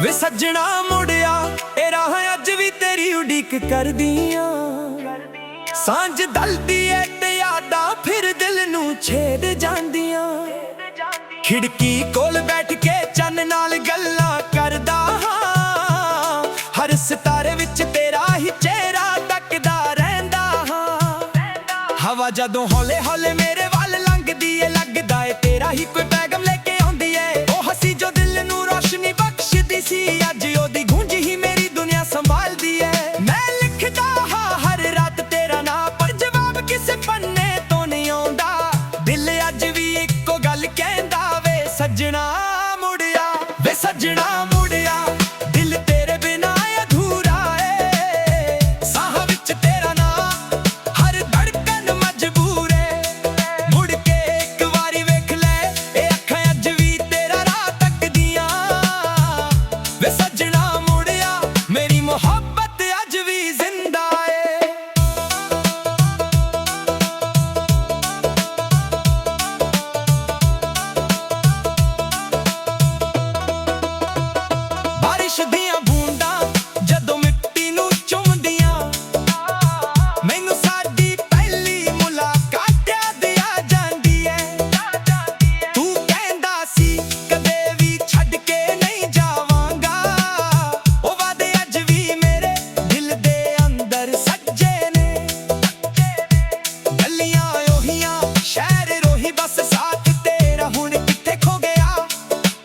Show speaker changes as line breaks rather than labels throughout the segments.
ਵੇ ਸੱਜਣਾ ਮੁੜਿਆ ਇਹ ਰਾਹ ਅੱਜ ਵੀ ਤੇਰੀ ਉਡੀਕ ਕਰਦੀਆਂ। ਸਾਂਝ ਦਲਦੀ ਏ ਤੇ ਯਾਦਾਂ ਫਿਰ ਦਿਲ ਨੂੰ ਛੇੜ ਜਾਂਦੀਆਂ। ਖਿੜਕੀ ਕੋਲ ਬੈਠ ਕੇ ਚੰਨ ਨਾਲ ਗੱਲਾਂ ਕਰਦਾ ਹਾਂ, ਹਰ ਸਿਤਾਰੇ ਵਿੱਚ ਤੇਰਾ ਹੀ ਚਿਹਰਾ ਤੱਕਦਾ ਰਹਿੰਦਾ ਹਾਂ। ਹਵਾ ਜਦੋਂ ਹੌਲੇ ਹੌਲੇ ਮੇਰੇ ਵੱਲ ਲੰਘਦੀ ਏ ਲੱਗਦਾ ਏ ਤੇਰਾ ਹੀ ਕੋਈ ਪੈਗਾਮ ਲੈ ਕੇ ਆਉਂਦੀ ਏ। ਉਹ ਹੱਸੀ ਜੋ ਦਿਲ ਨੂੰ ਰੋਸ਼ਨੀ ਬਖਸ਼ਦੀ ਸੀ ਅੱਜ ਉਹਦੀ ਗੂੰਜ ਹੀ ਮੇਰੀ ਦੁਨੀਆ ਸੰਭਾਲਦੀ ਏ। ਮੈਂ ਲਿਖਦਾ ਹਾਂ ਹਰ ਰਾਤ ਤੇਰਾ ਨਾਂ ਪਰ ਜਵਾਬ ਕਿਸੇ ਪੰਨੇ ਤੋਂ ਨਹੀਂ ਆਉਂਦਾ। ਦਿਲ ਅੱਜ ਵੀ ਇੱਕੋ ਗੱਲ ਕਹਿੰਦਾ ਵੇ ਸੱਜਣਾ ਮੁੜਿਆ, ਵੇ ਸੱਜਣਾ ਮੁੜਿਆ ਦਿਲ ਤੇਰੇ ਬਿਨਾਂ ਅਧੂਰਾ ਏ। ਸਾਹ ਵਿੱਚ ਤੇਰਾ ਨਾਂ ਹਰ ਧੜਕਨ ਮਜਬੂਰ ਏ। ਮੁੜ ਕੇ ਇੱਕ ਵਾਰੀ ਵੇਖ ਲੈ ਇਹ ਅੱਖਾਂ ਅੱਜ ਵੀ ਤੇਰਾ ਰਾਹ ਤੱਕਦੀਆਂ। ਵੇ ਸੱਜਣਾ ਮੁੜਿਆ ਮੇਰੀ ਮੁਹੱਬਤ ਅੱਜ ਵੀ ਜ਼ਿੰਦਾ ਏ। ਬਾਰਿਸ਼ ਦੀਆਂ ਬੂੰਦਾਂ ਜਦੋਂ ਮਿੱਟੀ ਨੂੰ ਚੁੰਮਦੀਆਂ, ਮੈਨੂੰ ਸਾਡੀ ਪਹਿਲੀ ਮੁਲਾਕਾਤ ਯਾਦ ਆ ਜਾਂਦੀ ਏ। ਤੂੰ ਕਹਿੰਦਾ ਸੀ ਕਦੇ ਵੀ ਛੱਡ ਕੇ ਨਹੀਂ ਜਾਵਾਂਗਾ, ਉਹ ਵਾਅਦੇ ਅੱਜ ਵੀ ਮੇਰੇ ਦਿਲ ਦੇ ਅੰਦਰ ਸੱਜੇ ਨੇ। ਗਲੀਆਂ ਉਹੀ ਸ਼ਹਿਰ ਰੋਹੀ ਬਸ ਸਾਥ ਤੇਰਾ ਹੁਣ ਕਿੱਥੇ ਖੋ ਗਿਆ।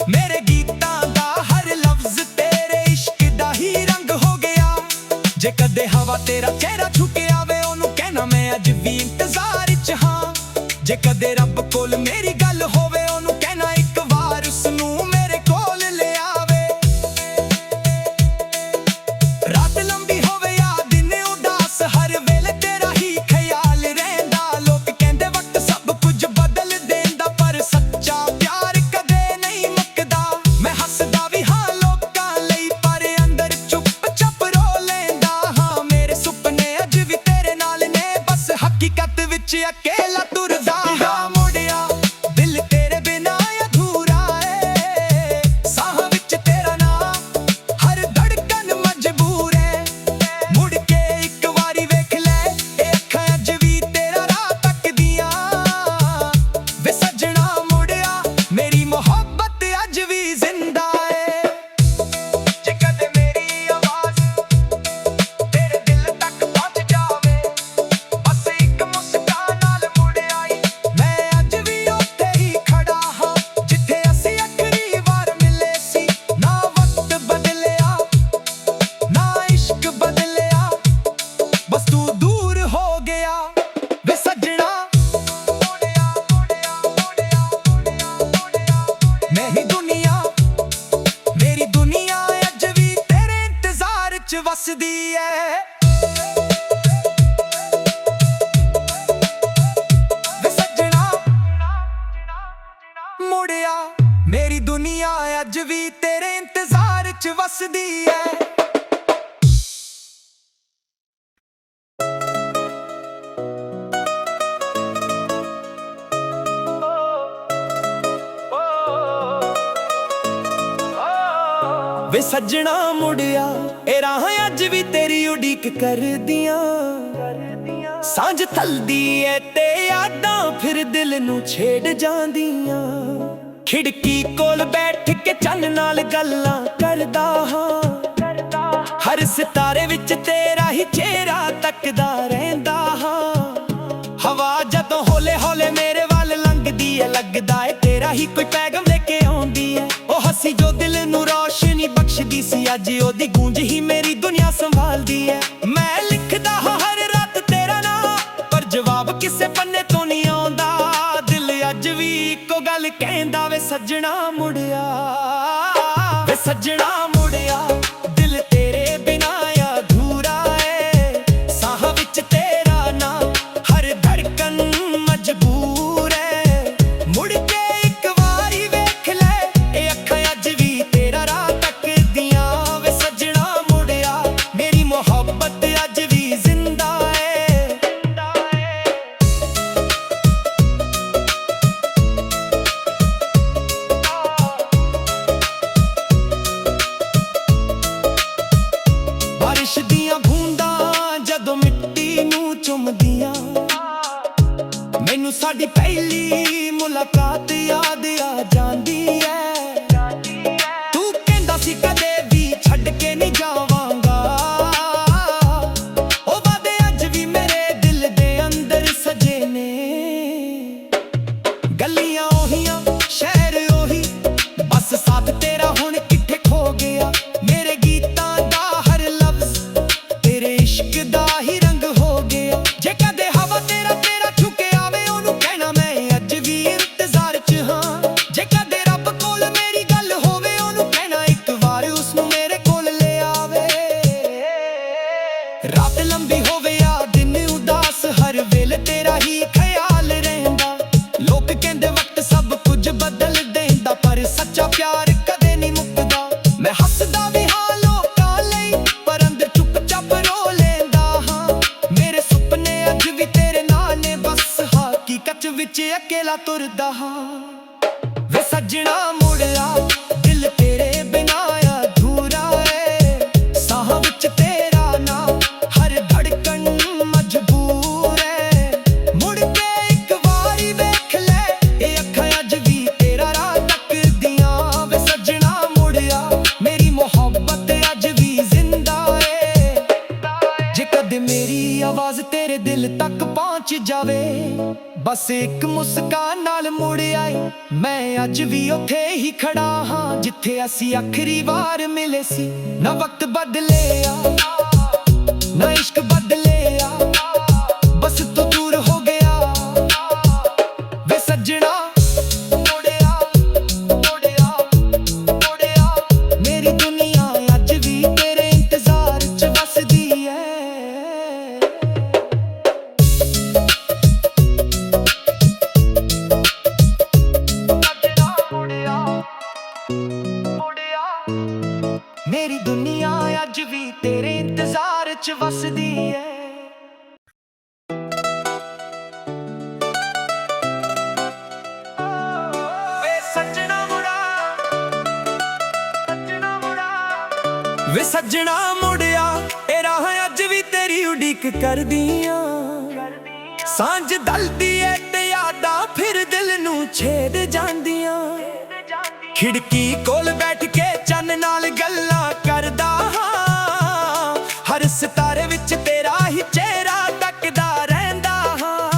ਮੇਰੇ ਗੀਤਾਂ ਦਾ ਹਰ ਲਫ਼ਜ਼ ਤੇਰੇ ਇਸ਼ਕ ਦਾ ਹੀ ਰੰਗ ਹੋ ਗਿਆ। ਜੇ ਕਦੇ ਹਵਾ ਤੇਰਾ ਚਿਹਰਾ ਛੂ ਕੇ ਆਵੇ ਉਹਨੂੰ ਕਹਿਣਾ ਮੈਂ ਅੱਜ ਵੀ ਇੰਤਜ਼ਾਰ 'ਚ ਹਾਂ। ਜੇ ਕਦੇ ਰੱਬ ਕੋਲ ਮੇਰੀ ਗੱਲ ਹੋਵੇ ਉਹਨੂੰ ਕਹਿਣਾ ਇੱਕ ਵਾਰ ਉਸਨੂੰ ਮੇਰੇ ਕੋਲ ਲਿਆਵੇ। ਰਾਤ ਲੰਬੀ ਹੋਵੇ ਜਾਂ ਦਿਨ ਉਦਾਸ ਹਰ ਵੇਲੇ ਤੇਰਾ ਹੀ ਖਿਆਲ ਰਹਿੰਦਾ। ਲੋਕ ਕਹਿੰਦੇ ਵਕਤ ਸਭ ਕੁਝ ਬਦਲ ਦਿੰਦਾ ਪਰ ਸੱਚਾ ਪਿਆਰ ਕਦੇ ਨਹੀਂ ਮੁੱਕਦਾ। ਮੈਂ ਹੱਸਦਾ ਵੀ ਹਾਂ ਲੋਕਾਂ ਲਈ ਪਰ ਅੰਦਰ ਚੁੱਪ ਚਾਪ ਰੋ ਲੈਂਦਾ ਹਾਂ। ਮੇਰੇ ਸੁਪਨੇ ਅੱਜ ਵੀ ਤੇਰੇ ਨਾਲ ਨੇ ਬਸ ਹਕੀਕਤ ਵਿੱਚ ਅਕੇਲਾ ਤੁਰਦਾ ਹਾਂ। ਮੁੜਿਆ ਦਿਲ ਤੇਰੇ ਬਿਨਾਂ ਅਧੂਰਾ ਏ। ਸਾਹ ਵਿੱਚ ਤੇਰਾ ਨਾਂ ਹਰ ਧੜਕਨ ਮਜਬੂਰ ਏ। ਮੁੜ ਕੇ ਇੱਕ ਵਾਰੀ ਵੇਖ ਲੈ ਇਹ ਅੱਖਾਂ ਅੱਜ ਵੀ ਤੇਰਾ ਰਾਹ ਤੱਕਦੀਆਂ। ਵੇ ਸੱਜਣਾ ਮੁੜਿਆ ਮੇਰੀ ਮੁਹੱਬਤ ਅੱਜ ਵੀ ਜ਼ਿੰਦਾ ਏ। ਜੇ ਕਦੇ ਮੇਰੀ ਆਵਾਜ਼ ਤੇਰੇ ਦਿਲ ਤੱਕ ਪਹੁੰਚ ਜਾਵੇ, ਬਸ ਇੱਕ ਮੁਸਕਾਨ ਨਾਲ ਮੁੜ ਆਈ। ਮੈਂ ਅੱਜ ਵੀ ਉੱਥੇ ਹੀ ਖੜਾ ਹਾਂ ਜਿੱਥੇ ਅਸੀਂ ਆਖਰੀ ਵਾਰ ਮਿਲੇ ਸੀ। ਨਾ ਵਕਤ ਬਦਲਿਆ ਨਾ ਇਸ਼ਕ ਬਦਲਿਆ, ਬਸ ਤੂੰ ਦੂਰ ਹੋ ਗਿਆ। ਵੇ ਸੱਜਣਾ ਮੁੜਿਆ ਮੁੜਿਆ ਮੁੜਿਆ ਮੁੜਿਆ ਮੁੜਿਆ ਮੇਰੀ ਦੁਨੀਆ, ਮੇਰੀ ਦੁਨੀਆ ਅੱਜ ਵੀ ਤੇਰੇ ਇੰਤਜ਼ਾਰ 'ਚ ਵਸਦੀ ਏ। ਵੇ ਸੱਜਣਾ ਮੁੜਿਆ ਮੇਰੀ ਦੁਨੀਆ ਅੱਜ ਵੀ ਤੇਰੇ ਇੰਤਜ਼ਾਰ 'ਚ ਵਸਦੀ ਏ। ਵੇ ਸੱਜਣਾ ਮੁੜਿਆ ਇਹ ਰਾਹ ਅੱਜ ਵੀ ਤੇਰੀ ਉਡੀਕ ਕਰਦੀਆਂ। ਸਾਂਝ ਥਲਦੀ ਏ ਤੇ ਯਾਦਾਂ ਫਿਰ ਦਿਲ ਨੂੰ ਛੇੜ ਜਾਂਦੀਆਂ। ਖਿੜਕੀ ਕੋਲ ਬੈਠ ਕੇ ਚੰਨ ਨਾਲ ਗੱਲਾਂ ਕਰਦਾ ਹਾਂ, ਹਰ ਸਿਤਾਰੇ ਵਿੱਚ ਤੇਰਾ ਹੀ ਚਿਹਰਾ ਤੱਕਦਾ ਰਹਿੰਦਾ ਹਾਂ। ਹਵਾ ਜਦੋਂ ਹੌਲੇ ਹੌਲੇ ਮੇਰੇ ਵੱਲ ਲੰਘਦੀ ਏ ਲੱਗਦਾ ਏ ਤੇਰਾ ਹੀ ਕੋਈ ਪੈਗਾਮ ਲੈ ਕੇ ਆਉਂਦੀ ਏ। ਉਹ ਹੱਸੀ ਜੋ ਦਿਲ ਨੂੰ ਰੋਸ਼ਨੀ ਬਖਸ਼ਦੀ ਸੀ ਅੱਜ ਉਹਦੀ ਗੂੰਜ ਹੀ ਮੇਰੀ ਦੁਨੀਆ ਸੰਭਾਲਦੀ ਏ। ਮੈਂ ਲਿਖਦਾ ਹਾਂ ਹਰ ਰਾਤ ਤੇਰਾ ਨਾਂ ਪਰ ਜਵਾਬ ਕਿਸੇ ਪੰਨੇ ਤੋਂ ਨਹੀਂ ਆਉਂਦਾ। ਦਿਲ ਅੱਜ ਵੀ ਇੱਕੋ ਗੱਲ ਕਹਿੰਦਾ ਵੇ ਸੱਜਣਾ ਮੁੜਿਆ, ਵੇ ਸੱਜਣਾ ਮੁੜਿਆ ਦਿਲ ਤੇਰੇ ਬਿਨਾਂ ਅਧੂਰਾ ਏ। ਸਾਹ ਵਿੱਚ ਤੇਰਾ ਨਾਂ ਹਰ ਧੜਕਨ ਮਜਬੂਰ ਏ। ਮੁੜ ਕੇ ਇੱਕ ਵਾਰੀ ਵੇਖ ਲੈ ਇਹ ਅੱਖਾਂ ਅੱਜ ਵੀ ਤੇਰਾ ਰਾਹ ਤੱਕਦੀਆਂ। ਵੇ ਸੱਜਣਾ ਮੁੜਿਆ ਮੇਰੀ ਮੁਹੱਬਤ ਅੱਜ ਵੀ ਜ਼ਿੰਦਾ ਏ। ਚੁੰਮਦੀਆਂ। ਮੈਨੂੰ ਸਾਡੀ ਪਹਿਲੀ ਮੁਲਾਕਾਤ ਯਾਦ ਆ ਜਾਂਦੀ ਐ। ਤੂੰ ਕਹਿੰਦਾ ਸੀ ਕਦੇ ਵੀ ਛੱਡ ਕੇ ਨਹੀਂ ਜਾਵਾਂਗਾ। ਉਹ ਵਾਦੇ ਅੱਜ ਵੀ ਮੇਰੇ ਦਿਲ ਦੇ ਅੰਦਰ ਸਜੇ ਨੇ। ਗਲੀਆਂ ਉਹੀ ਸ਼ਹਿਰ ਉਹੀ, ਬਸ ਸਾਥ ਤੇਰਾ ਹੁਣ ਕਿੱਥੇ ਖੋ ਗਿਆ। ਮੇਰੇ ਗੀਤਾਂ ਦਾ ਹਰ ਲਫ਼ਜ਼ ਤੇਰੇ ਇਸ਼ਕ ਦਾ ਹੀ ਰੰਗ ਹੋ ਗਿਆ। ਜੇ ਕਦੇ ਹਵਾ ਤੇਰਾ ਛੂ ਕੇ ਆਵੇ ਉਹਨੂੰ ਕਹਿਣਾ ਮੈਂ ਅੱਜ ਵੀ ਇੰਤਜ਼ਾਰ 'ਚ ਹਾਂ। ਜੇ ਕਦੇ ਰੱਬ ਕੋਲ ਮੇਰੀ ਗੱਲ ਹੋਵੇ ਉਹਨੂੰ ਕਹਿਣਾ ਇੱਕ ਵਾਰ ਉਸਨੂੰ ਮੇਰੇ ਕੋਲ ਲੈ ਆਵੇ। ਰਾਤ ਲੰਬੀ ਹੋਵੇ ਆ ਦਿਨ ਉਦਾਸ, ਹਰ ਵੇਲੇ ਤੇਰਾ ਹੀ ਖਿਆਲ ਰਹਿੰਦਾ। ਲੋਕ ਕਹਿੰਦੇ ਵਕਤ ਸਭ ਕੁਝ ਬਦਲ ਦੇਂਦਾ, ਪਰ ਸੱਚਾ ਪਿਆਰ ਕਦੇ ਨਹੀਂ ਮੁੱਕਦਾ। ਮੈਂ ਹੱਸਦਾ ਵੀ ਹਾਂ ਲੋਕਾਂ ਲਈ, ਪਰ ਅੰਦਰ ਚੁੱਪ-ਚਾਪ ਰੋ ਲੈਂਦਾ ਹਾਂ। ਮੇਰੇ ਸੁਪਨੇ ਅੱਜ ਵੀ ਤੇਰੇ ਨਾਲ ਨੇ, ਬਸ ਹਕੀਕਤ ਵਿੱਚ ਅਕੇਲਾ ਤੁਰਦਾ ਹਾਂ। ਵੇ ਸੱਜਣਾ ਮੁੜਿਆ ਦਿਲ ਤੇਰੇ ਬਿਨਾਂ ਅਧੂਰਾ ਏ। ਸਾਹਾਂ ਵਿੱਚ ਤੇਰਾ ਨਾਂ ਹਰ ਧੜਕਣ ਮਜਬੂਰ ਏ। ਮੁੜ ਕੇ ਇੱਕ ਵਾਰੀ ਵੇਖ ਲੈ ਇਹ ਅੱਖਾਂ ਅੱਜ ਵੀ ਤੇਰਾ ਰਾਹ ਤੱਕਦੀਆਂ। ਵੇ ਸੱਜਣਾ ਮੁੜਿਆ ਮੇਰੀ ਮੁਹੱਬਤ ਅੱਜ ਵੀ ਜ਼ਿੰਦਾ ਏ। ਜੇ ਕਦੇ ਮੇਰੀ ਆਵਾਜ਼ ਤੇਰੇ ਦਿਲ ਤੱਕ ਪਹੁੰਚ ਜਾਵੇ, ਬਸ ਇੱਕ ਮੁਸਕਾਨ ਨਾਲ ਮੁੜ ਆਈ। ਮੈਂ ਅੱਜ ਵੀ ਉੱਥੇ ਹੀ ਖੜਾ ਹਾਂ ਜਿੱਥੇ ਅਸੀਂ ਆਖਰੀ ਵਾਰ ਮਿਲੇ ਸੀ। ਨਾ ਵਕਤ ਬਦਲਿਆ ਨਾ ਇਸ਼ਕ ਬਦਲਿਆ, ਬਸ ਤੂੰ ਦੂਰ ਹੋ ਗਿਆ। ਵੇ ਸੱਜਣਾ ਮੁੜਿਆ ਮੁੜਿਆ ਮੁੜਿਆ, ਮੇਰੀ ਦੁਨੀਆ ਅੱਜ ਵੀ ਤੇਰੇ ਇੰਤਜ਼ਾਰ 'ਚ ਵਸਦੀ ਐ। ਮੇਰੀ ਦੁਨੀਆ ਅੱਜ ਵੀ ਤੇਰੇ ਇੰਤਜ਼ਾਰ 'ਚ ਵਸਦੀ ਐ। ਵੇ ਸੱਜਣਾ ਮੁੜਾ ਵੇ ਸੱਜਣਾ ਮੁੜਿਆ ਇਹ ਰਾਹ ਅੱਜ ਵੀ ਤੇਰੀ ਉਡੀਕ ਕਰਦੀਆਂ। ਸਾਂਝ ਦਲਦੀ ਏ ਤੇ ਯਾਦਾਂ ਫਿਰ ਦਿਲ ਨੂੰ ਛੇਦ ਜਾਂਦੀਆਂ। ਖਿੜਕੀ ਕੋਲ ਬੈਠ ਕੇ ਚੰਨ ਨਾਲ ਗੱਲਾਂ ਕਰਦਾ ਹਾਂ। ਹਰ ਸਿਤਾਰੇ ਵਿੱਚ ਤੇਰਾ ਹੀ ਚਿਹਰਾ ਤੱਕਦਾ ਰਹਿੰਦਾ ਹਾਂ।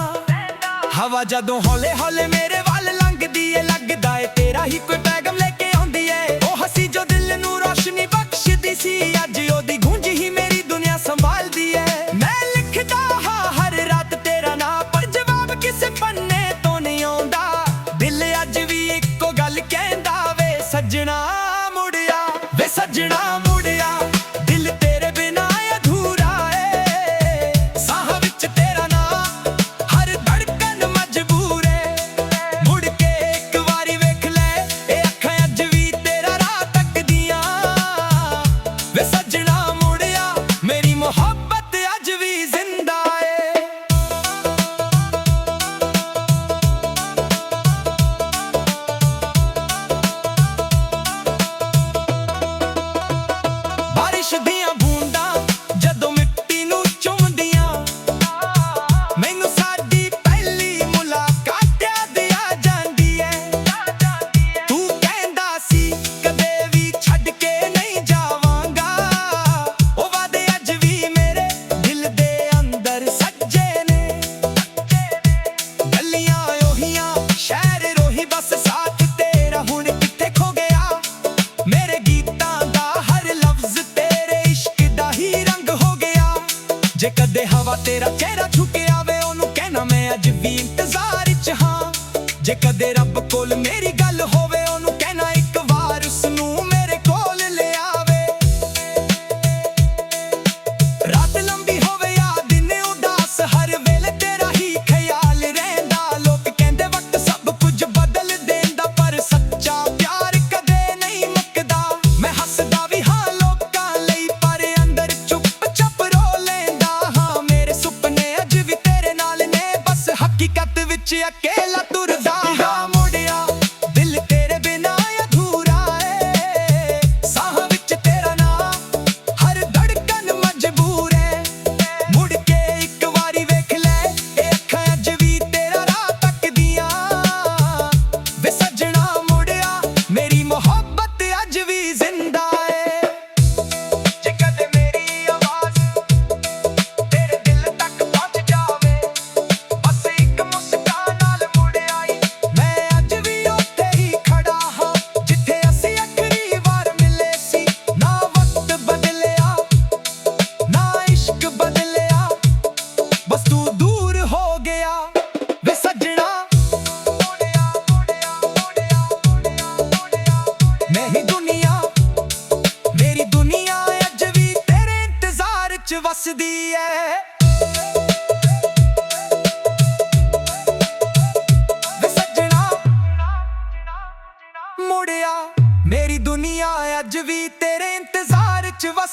ਹਵਾ ਜਦੋਂ ਹੌਲੇ ਹੌਲੇ ਮੇਰੇ ਵੱਲ ਲੰਘਦੀ ਏ, ਲੱਗਦਾ ਏ ਤੇਰਾ ਹੀ ਕੋਈ ਪੈਗਾਮ ਲੈ ਕੇ ਆਉਂਦੀ ਏ। ਉਹ ਹੱਸੀ ਜੋ ਦਿਲ ਨੂੰ ਰੋਸ਼ਨੀ ਬਖਸ਼ਦੀ ਸੀ, ਅੱਜ ਉਹਦੀ ਗੂੰਜ ਹੀ ਮੇਰੀ ਦੁਨੀਆ ਸੰਭਾਲਦੀ ਏ। ਮੈਂ ਲਿਖਦਾ ਹਾਂ ਹਰ ਰਾਤ ਤੇਰਾ ਨਾਂ, ਪਰ ਜਵਾਬ ਕਿਸੇ ਪੰਨੇ ਤੋਂ ਨਹੀਂ ਆਉਂਦਾ। ਦਿਲ ਅੱਜ ਵੀ ਇੱਕੋ ਗੱਲ ਕਹਿੰਦਾ, ਸੱਜਣਾ ਮੁੜਿਆ ਵੇ ਸੱਜਣਾ ਮੁੜਿਆ ਦਿਲ ਤੇਰੇ ਬਿਨਾਂ ਅਧੂਰਾ ਏ। ਸਾਹਾਂ ਵਿੱਚ ਤੇਰਾ ਨਾਂ ਹਰ ਧੜਕਣ ਮਜਬੂਰ ਏ। ਮੁੜ ਕੇ ਇੱਕ ਵਾਰੀ ਵੇਖ ਲੈ ਇਹ ਅੱਖਾਂ ਅੱਜ ਵੀ ਤੇਰਾ ਰਾਹ ਤੱਕਦੀਆਂ। ਵੇ ਸੱਜਣਾ ਮੁੜਿਆ ਮੇਰੀ ਮੁਹੱਬਤ ਅੱਜ ਵੀ ਜ਼ਿੰਦਾ ਏ। ਬਾਰਿਸ਼ ਦੀਆਂ ਬੂੰਦਾਂ ਜਦੋਂ ਮਿੱਟੀ ਨੂੰ ਚੁੰਮਦੀਆਂ, ਮੈਨੂੰ ਸਾਡੀ ਪਹਿਲੀ ਮੁਲਾਕਾਤ ਯਾਦ ਆ ਜਾਂਦੀ ਐ। ਤੂੰ ਕਹਿੰਦਾ ਸੀ ਕਦੇ ਵੀ ਛੱਡ ਕੇ ਨਹੀਂ ਜਾਵਾਂਗਾ। ਉਹ ਵਾਦੇ ਅੱਜ ਵੀ ਮੇਰੇ ਦਿਲ ਦੇ ਅੰਦਰ ਸੱਜੇ ਨੇ। ਗਲੀਆਂ ਉਹੀ ਸ਼ਹਿਰ ਉਹੀ, ਬਸ ਸਾਥ ਤੇਰਾ ਹੁਣ ਕਿੱਥੇ ਖੋ ਗਿਆ। ਮੇਰੇ ਗੀਤਾਂ ਦਾ ਹਰ ਲਫ਼ਜ਼ ਤੇਰੇ ਇਸ਼ਕ ਦਾ ਹੀ ਰੰਗ ਹੋ ਗਿਆ। ਜੇ ਕਦੇ ਹਵਾ ਤੇਰਾ ਚਿਹਰਾ ਛੂ ਕੇ ਆਵੇ ਉਹਨੂੰ ਕਹਿਣਾ ਮੈਂ ਅੱਜ ਵੀ ਇੰਤਜ਼ਾਰ 'ਚ ਹਾਂ। ਜੇ ਕਦੇ ਰੱਬ ਕੋਲ ਮੇਰੀ ਗੱਲ ਹੋਵੇ ਉਹਨੂੰ ਕਹਿਣਾ ਇੱਕ ਵਾਰ ਉਸਨੂੰ ਮੇਰੇ ਕੋਲ ਲੈ ਆਵੇ। ਰਾਤ ਲੰਬੀ ਹੋਵੇ ਆ ਦਿਨ ਉਦਾਸ, ਹਰ ਵੇਲੇ ਤੇਰਾ ਹੀ ਖਿਆਲ ਰਹਿੰਦਾ। ਲੋਕ ਕਹਿੰਦੇ ਵਕਤ ਸਭ ਕੁਝ ਬਦਲ ਦੇਂਦਾ, ਪਰ ਸੱਚਾ ਪਿਆਰ ਕਦੇ ਨਹੀਂ ਮੁੱਕਦਾ। ਮੈਂ ਹੱਸਦਾ ਵੀ ਹਾਂ ਲੋਕਾਂ ਲਈ, ਪਰ ਅੰਦਰ ਚੁੱਪ-ਚਾਪ ਰੋ ਲੈਂਦਾ ਹਾਂ। ਮੇਰੇ ਸੁਪਨੇ ਅੱਜ ਵੀ ਤੇਰੇ ਨਾਲ ਨੇ, ਬਸ ਹਕੀਕਤ ਵਿੱਚ ਅਕੇਲਾ ਤੁਰਦਾ ਹਾਂ। ਮੁੜਿਆ ਦਿਲ ਤੇਰੇ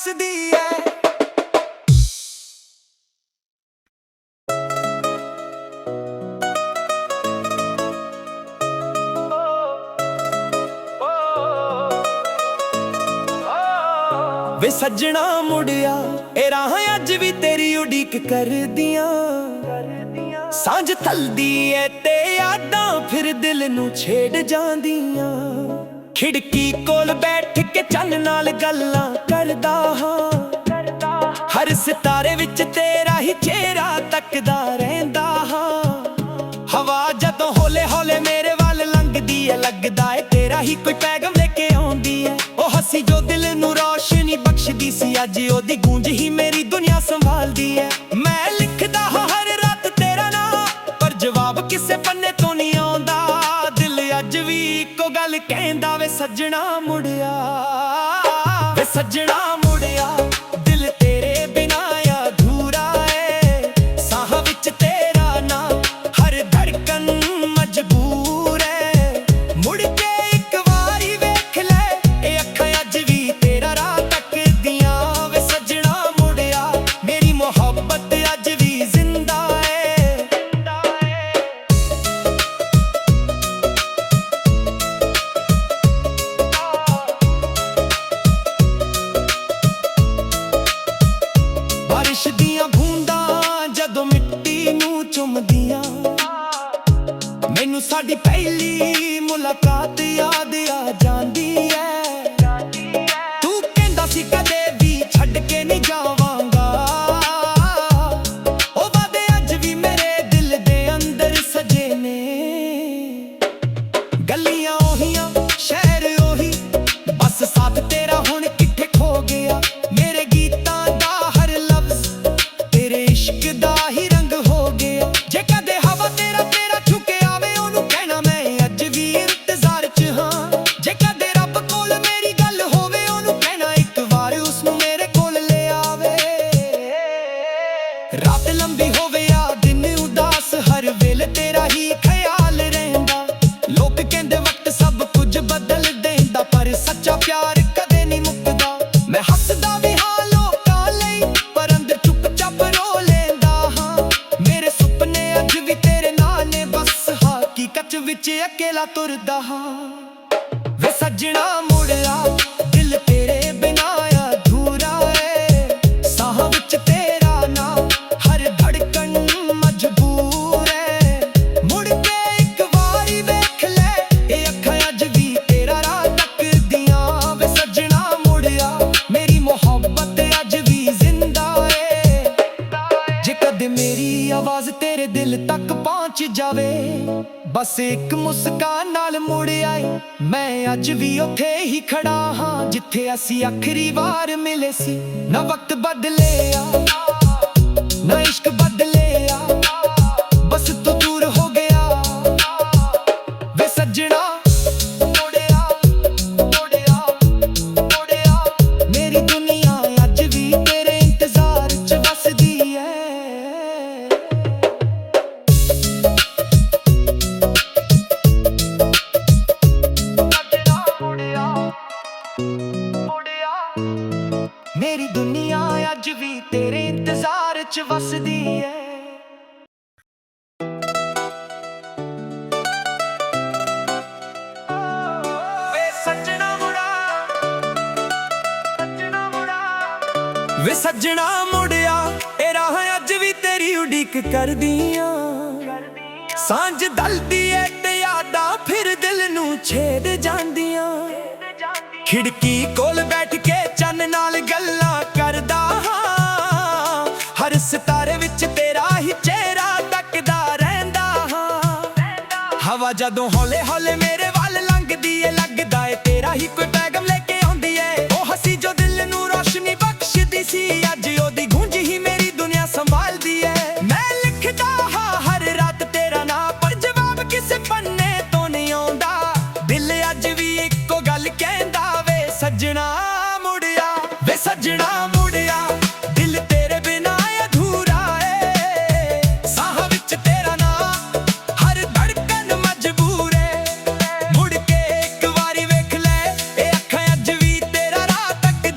ਵਸਦੀ ਐ। ਵੇ ਸੱਜਣਾ ਮੁੜਿਆ ਇਹ ਰਾਹ ਅੱਜ ਵੀ ਤੇਰੀ ਉਡੀਕ ਕਰਦੀਆਂ, ਸਾਂਝ ਥਲਦੀ ਏ ਤੇ ਯਾਦਾਂ ਫਿਰ ਦਿਲ ਨੂੰ ਛੇੜ ਜਾਂਦੀਆਂ। ਖਿੜਕੀ ਕੋਲ ਬੈਠ ਕੇ ਚੰਨ ਨਾਲ ਗੱਲਾਂ ਕਰਦਾ ਹਾਂ, ਹਰ ਸਿਤਾਰੇ ਵਿੱਚ ਤੇਰਾ ਹੀ ਚਿਹਰਾ ਤੱਕਦਾ ਰਹਿੰਦਾ ਹਾਂ। ਹਵਾ ਜਦੋਂ ਹੌਲੇ ਹੌਲੇ ਮੇਰੇ ਵੱਲ ਲੰਘਦੀ ਏ, ਲੱਗਦਾ ਏ ਤੇਰਾ ਹੀ ਕੋਈ ਪੈਗਾਮ ਲੈ ਕੇ ਆਉਂਦੀ ਏ। ਉਹ ਹੱਸੀ ਜੋ ਦਿਲ ਨੂੰ ਰੌਸ਼ਨੀ ਬਖਸ਼ਦੀ ਸੀ, ਅੱਜ ਉਹਦੀ ਗੂੰਜ ਹੀ ਮੇਰੀ ਦੁਨੀਆ ਸੰਭਾਲਦੀ ਏ। ਮੈਂ ਲਿਖਦਾ ਹਾਂ ਹਰ ਰਾਤ ਤੇਰਾ ਨਾਂ, ਪਰ ਜਵਾਬ ਕਿਸੇ ਪੰਨੇ ਤੋਂ ਨਹੀਂ ਆਉਂਦਾ। ਦਿਲ ਅੱਜ ਵੀ ਇੱਕੋ ਗੱਲ ਕਹਿੰਦਾ, ਵੇ ਸੱਜਣਾ ਮੁੜਿਆ, ਵੇ ਸੱਜਣਾ ਮੁੜਿਆ। ਦਿਲ ਤੇਰੇ ਬਿਨਾਂ ਅਧੂਰਾ ਏ, ਸਾਹ ਵਿੱਚ ਤੇਰਾ ਨਾਂ, ਹਰ ਧੜਕਨ ਮਜਬੂਰ ਏ। ਮੁੜ ਕੇ ਇੱਕ ਵਾਰੀ ਵੇਖ ਲੈ, ਇਹ ਅੱਖਾਂ ਅੱਜ ਵੀ ਤੇਰਾ ਰਾਹ ਤੱਕਦੀਆਂ। ਵੇ ਸੱਜਣਾ ਮੁੜਿਆ, ਮੇਰੀ ਮੁਹੱਬਤ ਅੱਜ ਵੀ ਜ਼ਿੰਦਾ ਏ। ਬਾਰਿਸ਼ ਦੀਆਂ ਬੂੰਦਾਂ ਜਦੋਂ ਮਿੱਟੀ ਨੂੰ ਚੁੰਮਦੀਆਂ, ਮੈਨੂੰ ਸਾਡੀ ਪਹਿਲੀ ਮੁਲਾਕਾਤ ਯਾਦ ਆ ਜਾਂਦੀ ਐ। ਤੂੰ ਕਹਿੰਦਾ ਸੀ ਕਦੇ ਵੀ ਛੱਡ ਕੇ ਨਹੀਂ ਜਾਵਾਂਗਾ, ਉਹ ਵਾਅਦੇ ਅੱਜ ਵੀ ਮੇਰੇ ਦਿਲ ਦੇ ਅੰਦਰ ਸਜੇ ਨੇ। ਗਲੀਆਂ ਉਹੀ, ਸ਼ਹਿਰ ਉਹੀ, ਬਸ ਸਾਥ ਤੇਰਾ ਹੁਣ ਕਿੱਥੇ ਖੋ ਗਿਆ। ਮੇਰੇ ਗੀਤਾਂ ਦਾ ਹਰ ਲਫ਼ਜ਼ ਤੇਰੇ ਇਸ਼ਕ ਦਾ ਹੀ ਰੰਗ ਹੋ ਗਿਆ। ਜੇ ਕਦੇ ਹਵਾ ਤੇਰਾ ਛੂ ਕੇ ਆਵੇ, ਉਹਨੂੰ ਕਹਿਣਾ ਮੈਂ ਅੱਜ ਵੀ ਇੰਤਜ਼ਾਰ 'ਚ ਹਾਂ। ਜੇ ਕਦੇ ਰੱਬ ਕੋਲ ਮੇਰੀ ਗੱਲ ਹੋਵੇ, ਉਹਨੂੰ ਕਹਿਣਾ ਇੱਕ ਵਾਰ ਉਸਨੂੰ ਮੇਰੇ ਕੋਲ ਲੈ ਆਵੇ। ਰਾਤ ਲੰਬੀ ਹੋਵੇ ਆ ਦਿਨ ਉਦਾਸ, ਹਰ ਵੇਲੇ ਤੇਰਾ ਹੀ ਖਿਆਲ ਰਹਿੰਦਾ। ਲੋਕ ਕਹਿੰਦੇ ਵਕਤ ਸਭ ਕੁਝ ਬਦਲ ਦੇਂਦਾ, ਪਰ ਸੱਚਾ ਪਿਆਰ ਕਦੇ ਨਹੀਂ ਮੁੱਕਦਾ। ਮੈਂ ਹੱਸਦਾ ਵੀ ਹਾਂ ਲੋਕਾਂ ਲਈ, ਪਰ ਅੰਦਰ ਚੁੱਪ-ਚਾਪ ਰੋ ਲੈਂਦਾ ਹਾਂ। ਮੇਰੇ ਸੁਪਨੇ ਅੱਜ ਵੀ ਤੇਰੇ ਨਾਲ ਨੇ, ਬਸ ਹਕੀਕਤ ਵਿੱਚ ਅਕੇਲਾ ਤੁਰਦਾ ਹਾਂ। ਵੇ ਸੱਜਣਾ ਮੁੜਿਆ, ਦਿਲ ਤੇਰੇ ਬਿਨਾਂ ਅਧੂਰਾ ਏ, ਸਾਹ ਵਿੱਚ ਤੇਰਾ ਨਾਂ, ਹਰ ਧੜਕਨ ਮਜਬੂਰ ਏ। ਮੁੜ ਕੇ ਇੱਕ ਵਾਰੀ ਵੇਖ ਲੈ, ਇਹ ਅੱਖਾਂ ਅੱਜ ਵੀ ਤੇਰਾ ਰਾਹ ਤੱਕਦੀਆਂ। ਵੇ ਸੱਜਣਾ ਮੁੜਿਆ, ਮੇਰੀ ਮੁਹੱਬਤ ਅੱਜ ਵੀ ਜ਼ਿੰਦਾ ਏ। ਜੇ ਕਦੇ ਮੇਰੀ ਆਵਾਜ਼ ਤੇਰੇ ਦਿਲ ਤੱਕ ਪਹੁੰਚ ਜਾਵੇ, ਬਸ ਇੱਕ ਮੁਸਕਾਨ ਨਾਲ ਮੁੜ ਆਈ। ਮੈਂ ਅੱਜ ਵੀ ਉੱਥੇ ਹੀ ਖੜਾ ਹਾਂ, ਜਿੱਥੇ ਅਸੀਂ ਆਖਰੀ ਵਾਰ ਮਿਲੇ ਸੀ। ਨਾ ਵਕਤ ਬਦਲਿਆ, ਨਾ ਇਸ਼ਕ ਬਦਲਿਆ, ਬਸ ਤੂੰ ਦੂਰ ਹੋ ਗਿਆ। ਵੇ ਸੱਜਣਾ ਮੁੜਿਆ, ਮੁੜਿਆ, ਮੁੜਿਆ, ਮੇਰੀ ਦੁਨੀਆ ਅੱਜ ਵੀ ਤੇਰੇ ਇੰਤਜ਼ਾਰ 'ਚ ਵਸਦੀ ਐ। ਮੇਰੀ ਦੁਨੀਆ ਅੱਜ ਵੀ ਤੇਰੇ ਇੰਤਜ਼ਾਰ 'ਚ ਵਸਦੀ ਐ। ਵੇ ਸੱਜਣਾ ਮੁੜਾ, ਸੱਜਣਾ ਮੁੜਾ, ਵੇ ਸੱਜਣਾ ਮੁੜਿਆ, ਇਹ ਰਾਹ ਅੱਜ ਵੀ ਤੇਰੀ ਉਡੀਕ ਕਰਦੀਆਂ। ਸਾਂਝ ਦਲਦੀ ਏ ਤੇ ਯਾਦਾਂ ਫਿਰ ਦਿਲ ਨੂੰ ਛੇੜ ਜਾਂਦੀਆਂ। ਖਿੜਕੀ ਕੋਲ ਬੈਠ ਕੇ ਚੰਨ ਨਾਲ ਗੱਲਾਂ ਕਰਦਾ ਹਾਂ, ਹਰ ਸਿਤਾਰੇ ਵਿੱਚ ਤੇਰਾ ਹੀ ਚਿਹਰਾ ਤੱਕਦਾ ਰਹਿੰਦਾ ਹਾਂ। ਹਵਾ ਜਦੋਂ ਹੌਲੇ ਹੌਲੇ ਮੇਰੇ ਵੱਲ ਲੰਘਦੀ ਏ, ਲੱਗਦਾ ਏ ਤੇਰਾ ਹੀ ਕੋਈ ਪੈਗਾਮ ਲੈ ਕੇ ਆਉਂਦੀ ਏ। ਉਹ ਹੱਸੀ ਜੋ ਦਿਲ ਨੂੰ ਰੌਸ਼ਨੀ ਬਖਸ਼ਦੀ ਸੀ, ਅੱਜ ਉਹਦੀ ਗੂੰਜ ਹੀ ਮੇਰੀ ਦੁਨੀਆ ਸੰਭਾਲਦੀ ਏ। ਮੈਂ ਲਿਖਦਾ ਹਾਂ ਹਰ ਰਾਤ ਤੇਰਾ ਨਾਂ, ਪਰ ਜਵਾਬ ਕਿਸੇ ਪੰਨੇ ਤੋਂ ਨਹੀਂ ਆਉਂਦਾ। ਦਿਲ ਅੱਜ ਵੀ ਇੱਕੋ ਗੱਲ ਕਹਿੰਦਾ, ਸੱਜਣਾ ਮੁੜਿਆ, ਵੇ ਸੱਜਣਾ ਮੁੜਿਆ, ਦਿਲ ਤੇਰੇ ਬਿਨਾਂ ਅਧੂਰਾ ਏ, ਸਾਹ ਵਿੱਚ ਤੇਰਾ ਨਾਂ, ਹਰ ਧੜਕਨ ਮਜਬੂਰ ਏ। ਮੁੜ ਕੇ ਇੱਕ ਵਾਰੀ ਵੇਖ ਲੈ, ਇਹ ਅੱਖਾਂ ਅੱਜ ਵੀ ਤੇਰਾ ਰਾਹ ਤੱਕ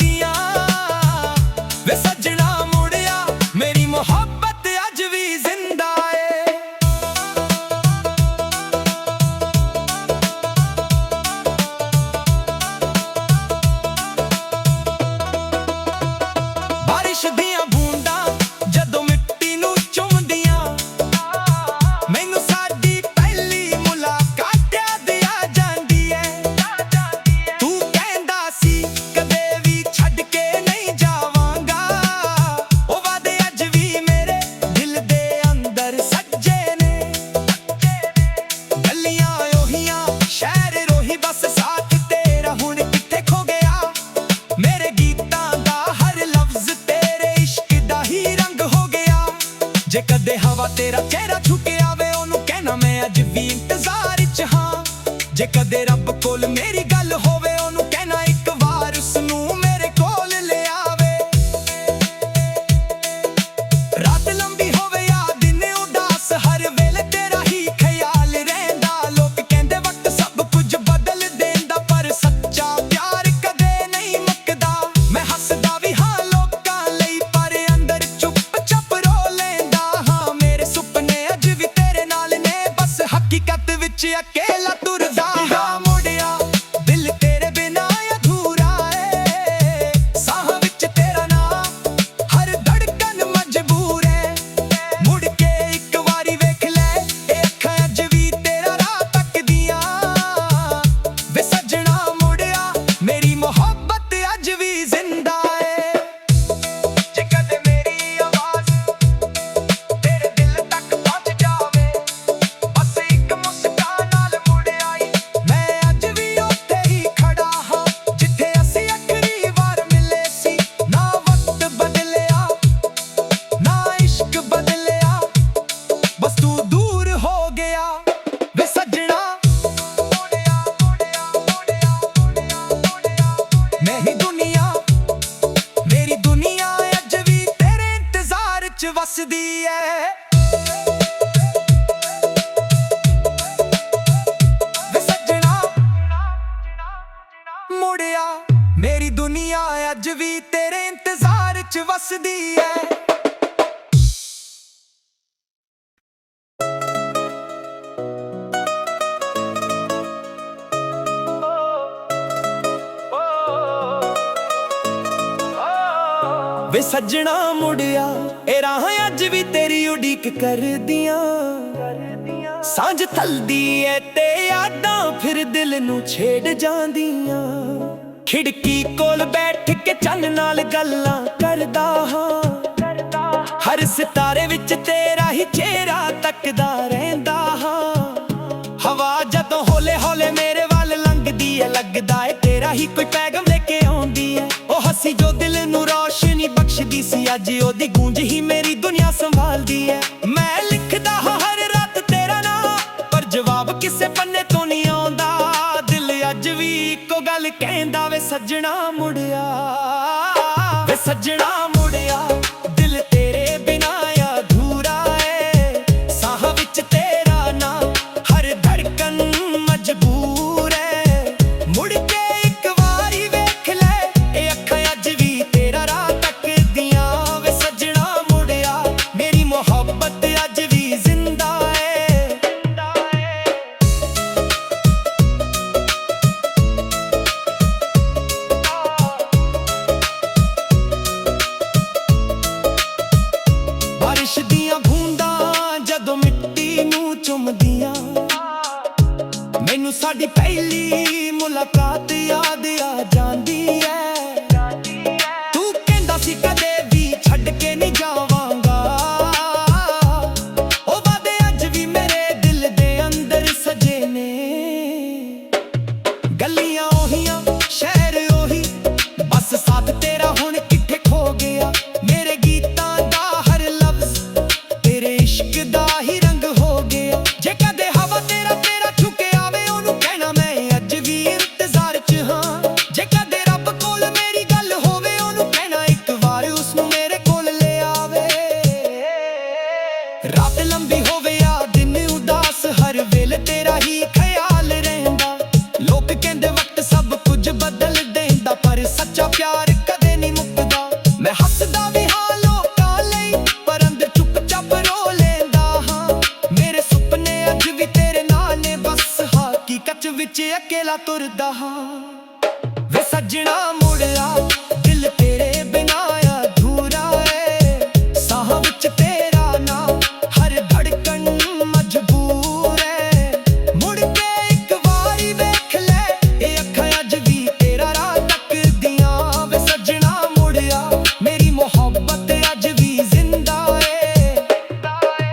ਜੇ ਕਦੇ ਹਵਾ ਤੇਰਾ ਚਿਹਰਾ ਛੂ ਕੇ ਆਵੇ ਉਹਨੂੰ ਕਹਿਣਾ ਮੈਂ ਅੱਜ ਵੀ ਇੰਤਜ਼ਾਰ 'ਚ ਹਾਂ। ਜੇ ਕਦੇ ਰੱਬ ਕੋਲ ਮੇਰੀ ਗੱਲ ਹੋਵੇ ਉਹਨੂੰ ਕਹਿਣਾ ਇੱਕ ਵਾਰ ਉਸਨੂੰ ਮੇਰੇ ਕੋਲ ਲਿਆਵੇ। ਰਾਤ ਲੰਬੀ ਹੋਵੇ ਜਾਂ ਦਿਨ ਉਦਾਸ ਹਰ ਵੇਲੇ ਤੇਰਾ ਹੀ ਖਿਆਲ ਰਹਿੰਦਾ। ਲੋਕ ਕਹਿੰਦੇ ਵਕਤ ਸਭ ਕੁਝ ਬਦਲ ਦੇਂਦਾ ਪਰ ਸੱਚਾ ਪਿਆਰ ਕਦੇ ਨਹੀਂ ਮੁੱਕਦਾ। ਮੈਂ ਹੱਸਦਾ ਵੀ ਹਾਂ ਲੋਕਾਂ ਲਈ ਪਰ ਅੰਦਰ ਚੁੱਪ ਚਾਪ ਰੋ ਲੈਂਦਾ ਹਾਂ। ਮੇਰੇ ਸੁਪਨੇ ਅੱਜ ਵੀ ਤੇਰੇ ਨਾਲ ਨੇ ਬਸ ਹਕੀਕਤ ਵਿੱਚ ਅਕੇਲਾ ਤੁਰਦਾ ਹਾਂ। ਮੁੜਿਆ ਦਿਲ ਤੇਰੇ ਬਿਨਾਂ ਅਧੂਰਾ ਏ, ਸਾਹਾਂ ਵਿੱਚ ਤੇਰਾ ਨਾਂ ਹਰ ਧੜਕਨ ਮਜਬੂਰ ਏ। ਮੁੜ ਕੇ ਇੱਕ ਵਾਰੀ ਵੇਖ ਲੈ ਇਹ ਅੱਖਾਂ ਅੱਜ ਵੀ ਤੇਰਾ ਰਾਹ ਤੱਕਦੀਆਂ। ਵੇ ਸੱਜਣਾ ਮੁੜਿਆ ਮੇਰੀ ਮੁਹੱਬਤ ਅੱਜ ਵੀ ਜ਼ਿੰਦਾ ਏ। ਜੇ ਕਦੇ ਮੇਰੀ ਆਵਾਜ਼ ਤੇਰੇ ਦਿਲ ਤੱਕ ਪਹੁੰਚ ਜਾਵੇ ਬਸ ਇੱਕ ਮੁਸਕਾਨ ਨਾਲ ਮੁੜ ਆਈ। ਮੈਂ ਅੱਜ ਵੀ ਉੱਥੇ ਹੀ ਖੜਾ ਹਾਂ ਜਿੱਥੇ ਅਸੀਂ ਆਖਰੀ ਵਾਰ ਮਿਲੇ ਸੀ। ਨਾ ਵਕਤ ਬਦਲਿਆ ਨਾ ਇਸ਼ਕ ਬਦਲਿਆ ਬਸ ਤੂੰ ਦੂਰ ਹੋ ਗਿਆ। ਵੇ ਸੱਜਣਾ ਮੁੜਿਆ ਮੁੜਿਆ ਮੁੜਿਆ ਮੁੜਿਆ ਮੁੜਿਆ ਮੇਰੀ ਦੁਨੀਆ ਅੱਜ ਵੀ ਤੇਰੇ ਇੰਤਜ਼ਾਰ 'ਚ ਵਸਦੀ ਏ। ਵੇ ਸੱਜਣਾ ਮੁੜਿਆ ਮੇਰੀ ਦੁਨੀਆ ਅੱਜ ਵੀ ਤੇਰੇ ਇੰਤਜ਼ਾਰ 'ਚ ਵਸਦੀ ਏ। ਵੇ ਸੱਜਣਾ ਮੁੜਿਆ ਇਹ ਰਾਹਾਂ ਅੱਜ ਵੀ ਤੇਰੀ ਉਡੀਕ ਕਰਦੀਆਂ। ਸਾਂਝ ਥਲਦੀ ਏ ਤੇ ਯਾਦਾਂ ਫਿਰ ਦਿਲ ਨੂੰ ਛੇੜ ਜਾਂਦੀਆਂ। ਖਿੜਕੀ ਕੋਲ ਬੈਠ ਕੇ ਚੰਨ ਨਾਲ ਗੱਲਾਂ ਕਰਦਾ ਹਾਂ। ਹਰ ਸਿਤਾਰੇ ਵਿੱਚ ਤੇਰਾ ਹੀ ਚਿਹਰਾ ਤੱਕਦਾ ਰਹਿੰਦਾ ਹਾਂ। ਹਵਾ ਜਦੋਂ ਹੌਲੇ ਹੌਲੇ ਮੇਰੇ ਵੱਲ ਲੰਘਦੀ ਏ ਲੱਗਦਾ ਏ ਤੇਰਾ ਹੀ ਕੋਈ ਪੈਗਾਮ ਲੈ ਕੇ ਆਉਂਦੀ ਏ। ਉਹ ਹੱਸੀ ਜੋ ਦਿਲ ਨੂੰ ਰੌਸ਼ਨੀ ਬਖਸ਼ਦੀ ਸੀ ਅੱਜ ਉਹਦੀ ਗੂੰਜ ਹੀ ਮੇਰੀ ਦੁਨੀਆ ਸੰਭਾਲਦੀ ਏ। ਮੈਂ ਲਿਖਦਾ ਹਾਂ ਹਰ ਰਾਤ ਤੇਰਾ ਨਾਂ ਪਰ ਜਵਾਬ ਕਿਸੇ ਪੰਨੇ ਤੋਂ ਨਹੀਂ ਆਉਂਦਾ। ਦਿਲ ਅੱਜ ਵੀ ਇੱਕੋ ਗੱਲ ਕਹਿੰਦਾ ਵੇ ਸੱਜਣਾ ਮੁੜਿਆ। ਵੇ ਸੱਜਣਾ ਮੁੜਿਆ ਦਿਲ ਤੇਰੇ ਬਿਨਾਂ ਅਧੂਰਾ ਏ, ਸਾਹਾਂ ਵਿੱਚ ਤੇਰਾ ਨਾਂ ਹਰ ਧੜਕਨ ਮਜਬੂਰ ਏ। ਮੁੜ ਕੇ ਇੱਕ ਵਾਰੀ ਵੇਖ ਲੈ ਇਹ ਅੱਖਾਂ ਅੱਜ ਵੀ ਤੇਰਾ ਰਾਹ ਤੱਕਦੀਆਂ। ਵੇ ਸੱਜਣਾ ਮੁੜਿਆ ਮੇਰੀ ਮੁਹੱਬਤ ਅੱਜ ਵੀ ਜ਼ਿੰਦਾ ਏ। ਬਾਰਿਸ਼ ਦੀਆਂ ਬੂੰਦਾਂ ਜਦੋਂ ਮਿੱਟੀ ਨੂੰ ਚੁੰਮਦੀਆਂ ਮੈਨੂੰ ਸਾਡੀ ਪਹਿਲੀ ਮੁਲਾਕਾਤ ਯਾਦ ਆ ਜਾਂਦੀ ਏ। ਤੂੰ ਕਹਿੰਦਾ ਸੀ ਕਦੇ ਵੀ ਛੱਡ ਕੇ ਨਹੀਂ ਜਾਵਾਂਗਾ। ਉਹ ਵਾਅਦੇ ਅੱਜ ਵੀ ਮੇਰੇ ਦਿਲ ਦੇ ਅੰਦਰ ਸਜੇ ਨੇ। ਗਲੀਆਂ ਉਹੀ ਸ਼ਹਿਰ ਉਹੀ ਬਸ ਸਾਥ ਤੇਰਾ ਹੁਣ ਕਿੱਥੇ ਖੋ ਗਿਆ। ਮੇਰੇ ਗੀਤਾਂ ਦਾ ਹਰ ਲਫ਼ਜ਼ ਤੇਰੇ ਇਸ਼ਕ ਦਾ ਹੀ ਰੰਗ ਹੋ ਗਿਆ। ਜੇ ਕਦੇ ਹਵਾ ਤੇਰਾ ਛੂ ਕੇ ਆਵੇ ਉਹਨੂੰ ਕਹਿਣਾ ਮੈਂ ਅੱਜ ਵੀ ਇੰਤਜ਼ਾਰ 'ਚ ਹਾਂ। ਜੇ ਕਦੇ ਰੱਬ ਕੋਲ ਮੇਰੀ ਗੱਲ ਹੋਵੇ ਉਹਨੂੰ ਕਹਿਣਾ ਇੱਕ ਵਾਰ ਉਸਨੂੰ ਮੇਰੇ ਕੋਲ ਲਿਆਵੇ। ਰਾਤ ਲੰਬੀ ਹੋਵੇ ਜਾਂ ਦਿਨ ਉਦਾਸ ਹਰ ਵੇਲੇ ਤੇਰਾ ਹੀ ਖਿਆਲ ਰਹਿੰਦਾ। ਲੋਕ ਕਹਿੰਦੇ ਵਕਤ ਸਭ ਕੁਝ ਬਦਲ ਦੇਂਦਾ ਪਰ ਸੱਚਾ ਪਿਆਰ ਕਦੇ ਨਹੀਂ ਮੁੱਕਦਾ। ਮੈਂ ਹੱਸਦਾ ਵੀ ਹਾਂ ਲੋਕਾਂ ਲਈ ਪਰ ਅੰਦਰ ਚੁੱਪ ਚਾਪ ਰੋ ਲੈਂਦਾ ਹਾਂ। ਮੇਰੇ ਸੁਪਨੇ ਅੱਜ ਵੀ ਤੇਰੇ ਨਾਲ ਨੇ ਬਸ ਹਕੀਕਤ ਵਿੱਚ ਅਕੇਲਾ ਤੁਰਦਾ ਹਾਂ। ਵੇ ਸੱਜਣਾ ਮੁੜਿਆ ਦਿਲ ਤੇਰੇ ਬਿਨਾਂ ਅਧੂਰਾ ਏ, ਸਾਹਾਂ ਵਿੱਚ ਤੇਰਾ ਨਾਂ ਹਰ ਧੜਕਨ ਮਜਬੂਰ ਏ। ਮੁੜ ਕੇ ਇੱਕ ਵਾਰੀ ਵੇਖ ਲੈ ਇਹ ਅੱਖਾਂ ਅੱਜ ਵੀ ਤੇਰਾ ਰਾਹ ਤੱਕਦੀਆਂ। ਵੇ ਸੱਜਣਾ ਮੁੜਿਆ ਮੇਰੀ ਮੁਹੱਬਤ ਅੱਜ ਵੀ ਜ਼ਿੰਦਾ ਏ।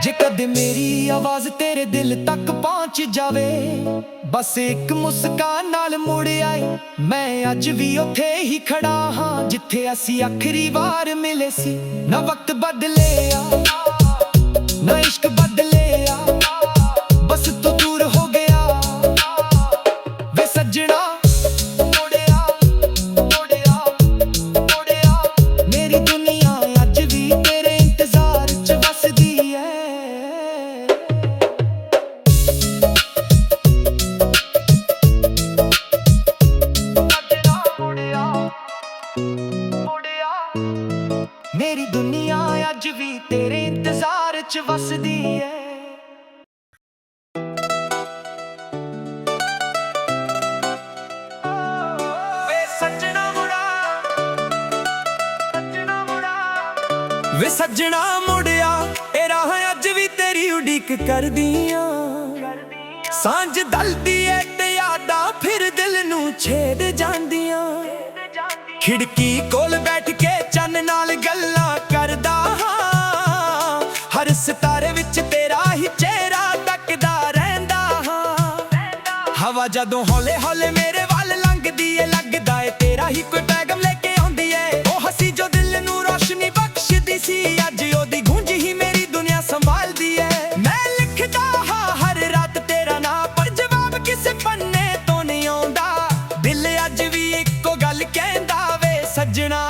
ਜੇ ਕਦੇ ਮੇਰੀ ਆਵਾਜ਼ ਤੇਰੇ ਦਿਲ ਤੱਕ ਪਹੁੰਚ ਜਾਵੇ ਬਸ ਇੱਕ ਮੁਸਕਾਨ ਨਾਲ ਮੁੜ ਆਏ। ਮੈਂ ਅੱਜ ਵੀ ਉੱਥੇ ਹੀ ਖੜਾ ਹਾਂ ਜਿੱਥੇ ਅਸੀਂ ਆਖਰੀ ਵਾਰ ਮਿਲੇ ਸੀ। ਨਾ ਵਕਤ ਬਦਲਿਆ ਚ ਵਸਦੀ ਏ। ਵੇ ਸੱਜਣਾ ਮੁੜਿਆ ਇਹ ਰਾਹ ਅੱਜ ਵੀ ਤੇਰੀ ਉਡੀਕ ਕਰਦੀਆਂ। ਸਾਂਝ ਦਲਦੀ ਏ ਤੇ ਯਾਦਾਂ ਫਿਰ ਦਿਲ ਨੂੰ ਛੇੜ ਜਾਂਦੀਆਂ। ਖਿੜਕੀ ਕੋਲ ਬੈਠ ਕੇ ਚੰਨ ਨਾਲ ਗੱਲਾਂ ਕਰਦਾ ਹਾਂ। ਹਰ ਸਿਤਾਰੇ ਵਿੱਚ ਤੇਰਾ ਹੀ ਚਿਹਰਾ ਤੱਕਦਾ ਰਹਿੰਦਾ ਹਾਂ। ਹਵਾ ਜਦੋਂ ਹੌਲੇ ਹੌਲੇ ਮੇਰੇ ਵੱਲ ਲੰਘਦੀ ਏ ਲੱਗਦਾ ਏ ਤੇਰਾ ਹੀ ਕੋਈ ਪੈਗਾਮ ਲੈ ਕੇ ਆਉਂਦੀ ਏ। ਉਹ ਹੱਸੀ ਜੋ ਦਿਲ ਨੂੰ ਰੋਸ਼ਨੀ ਬਖਸ਼ਦੀ ਸੀ ਅੱਜ ਉਹਦੀ ਗੂੰਜ ਹੀ ਮੇਰੀ ਦੁਨੀਆ ਸੰਭਾਲਦੀ ਏ। ਮੈਂ ਲਿਖਦਾ ਹਾਂ ਹਰ ਰਾਤ ਤੇਰਾ ਨਾਂ ਪਰ ਜਵਾਬ ਕਿਸੇ ਪੰਨੇ ਤੋਂ ਨਹੀਂ ਆਉਂਦਾ। ਦਿਲ ਅੱਜ ਵੀ ਇੱਕੋ ਗੱਲ ਕਹਿੰਦਾ ਵੇ ਸੱਜਣਾ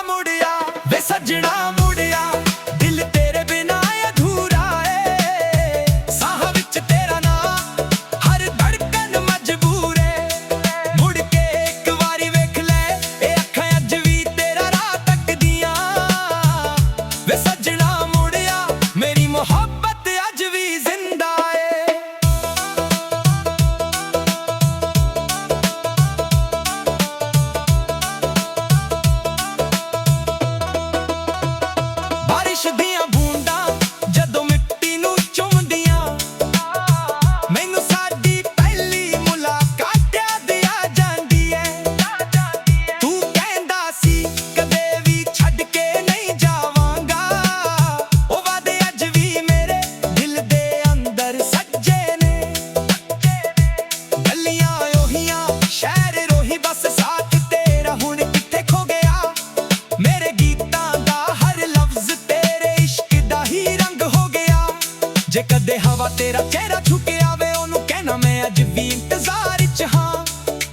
ਮੁੜਿਆ। ਵੇ ਸੱਜਣਾ ਮੁੜਿਆ ਦਿਲ ਤੇਰੇ ਬਿਨਾਂ ਅਧੂਰਾ ਏ। ਸਾਹ ਵਿੱਚ ਤੇਰਾ ਨਾਂ ਹਰ ਧੜਕਨ ਮਜਬੂਰ ਏ। ਮੁੜ ਕੇ ਇੱਕ ਵਾਰੀ ਵੇਖ ਲੈ ਇਹ ਅੱਖਾਂ ਅੱਜ ਵੀ ਤੇਰਾ ਰਾਹ ਤੱਕਦੀਆਂ। ਵੇ ਸੱਜਣਾ ਮੁੜਿਆ ਮੇਰੀ ਮੁਹੱਬਤ ਅੱਜ ਵੀ ਜ਼ਿੰਦਾ ਏ। ਬਾਰਿਸ਼ ਦੀਆਂ ਬੂੰਦਾਂ ਜਦੋਂ ਮਿੱਟੀ ਨੂੰ ਚੁੰਮਦੀਆਂ ਮੈਨੂੰ ਸਾਡੀ ਪਹਿਲੀ ਮੁਲਾਕਾਤ ਯਾਦ ਆ ਜਾਂਦੀ ਏ। ਤੂੰ ਕਹਿੰਦਾ ਸੀ ਕਦੇ ਵੀ ਛੱਡ ਕੇ ਨਹੀਂ ਜਾਵਾਂਗਾ। ਉਹ ਵਾਅਦੇ ਅੱਜ ਵੀ ਮੇਰੇ ਦਿਲ ਦੇ ਅੰਦਰ ਸੱਜੇ ਨੇ। ਗਲੀਆਂ ਉਹੀ ਸ਼ਹਿਰ ਰੋਹੀ ਬਸ ਸਾਥ ਤੇਰਾ ਹੁਣ ਕਿੱਥੇ ਖੋ ਗਿਆ। ਮੇਰੇ ਗੀਤਾਂ ਦਾ ਹਰ ਲਫ਼ਜ਼ ਤੇਰੇ ਇਸ਼ਕ ਦਾ ਹੀ ਰੰਗ ਹੋ ਗਿਆ। ਜੇ ਕਦੇ ਹਵਾ ਤੇਰਾ ਚਿਹਰਾ ਛੂ ਕੇ ਆਵੇ ਉਹਨੂੰ ਕਹਿਣਾ ਮੈਂ ਅੱਜ ਵੀ ਇੰਤਜ਼ਾਰ 'ਚ ਹਾਂ।